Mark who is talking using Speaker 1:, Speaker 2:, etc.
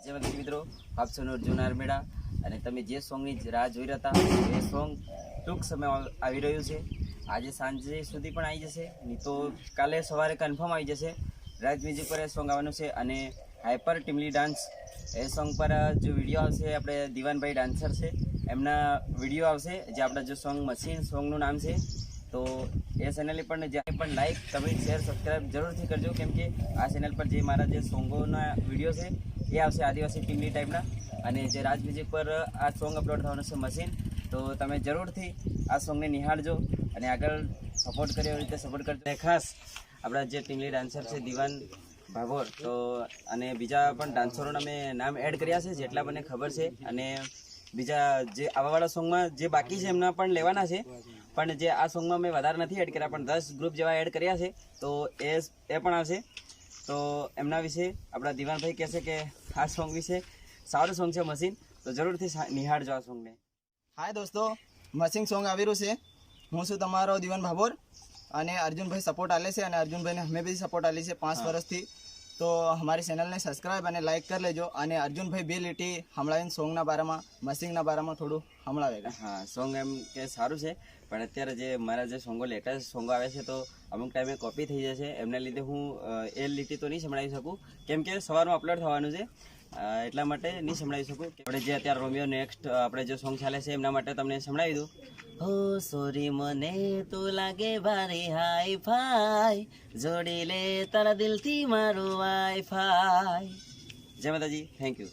Speaker 1: જે મિત્રો આપ સૌનો અર્જુન આર્મેડા અને તમે જે સોંગની રાહ જોઈ રહ્યા હતા એ સોંગ ટૂંક સમય આવી રહ્યું છે. આજે સાંજે સુધી પણ આવી જશે, નહીં તો કાલે સવારે કન્ફર્મ આવી જશે. રાજ મ્યુઝિક પર એ સોંગ આવવાનું છે અને હાઈપર ટીમલી ડાન્સ એ સોંગ પર જો વિડીયો આવશે, આપણે દિવાનભાઈ ડાન્સર છે એમના વિડીયો આવશે, જે આપણા જો સોંગ મશીન સોંગનું નામ છે. તો એ ચેનલ પણ જ્યાં પણ લાઈક કમેન્ટ શેર સબસ્ક્રાઈબ જરૂરથી કરજો, કેમ કે આ ચેનલ પર જે મારા જે સોંગોના વિડીયો છે એ આવશે આદિવાસી ટીમની ટાઈપના. અને જે રાજ મ્યુઝિક પર આ સોંગ અપલોડ થવાનું છે મશીન, તો તમે જરૂરથી આ સોંગને નિહાળજો અને આગળ સપોર્ટ કર્યો એવી રીતે સપોર્ટ કરજો. અને ખાસ આપણા જે ટીમલી ડાન્સર છે દિવાન ભાભોર, તો અને બીજા પણ ડાન્સરોના મેં નામ એડ કર્યા છે જેટલા મને ખબર છે. અને બીજા જે આવાવાળા સોંગમાં જે બાકી છે એમના પણ લેવાના છે, પણ જે આ સોંગમાં મેં વધારે નથી એડ કર્યા, પણ 10 ગ્રુપ જેવા એડ કર્યા છે, તો એ પણ આવશે. તો એમના વિશે આપણા દિવાનભાઈ કહેશે કે આ સોંગ વિશે સારું સોંગ છે મશીન, તો જરૂરથી નિહાળજો આ સોંગને.
Speaker 2: હાય દોસ્તો, મશીન સોંગ આવી રહ્યું છે. હું છું તમારો દિવાન ભાભોર અને અર્જુનભાઈ સપોર્ટ આલે છે અને અર્જુનભાઈને અમે બી સપોર્ટ આલી છે 5 વર્ષથી. તો અમારી ચેનલને સબસ્ક્રાઈબ અને લાઈક કરી લેજો. અને અર્જુનભાઈ બે લીટી હમણાવીને સોંગના બારામાં મશીનના બારામાં થોડું હમણાવેગા.
Speaker 1: હા, સોંગ એમ કે સારું છે, પણ અત્યારે જે મારા જે સોંગો લેટેસ્ટ સોંગો આવે છે તો અમુક ટાઈમે કોપી થઈ જશે, એમના લીધે હું એ લીટી તો નહીં સંભળાવી શકું, કેમ કે સવારમાં અપલોડ થવાનું છે, એટલા માટે નહીં સંભળાવી શકું. આપણે જે અત્યારે રોમિયો નેક્સ્ટ આપણે જે સોંગ ચાલે છે એમના માટે તમને સંભળાવી દઉં. હો સોરી મને તો લાગે ભારે હાઈ ફાઈ, જોડી લે તારા દિલથી મારું વાઈફાઈ. જય માતાજી, થેન્ક યુ.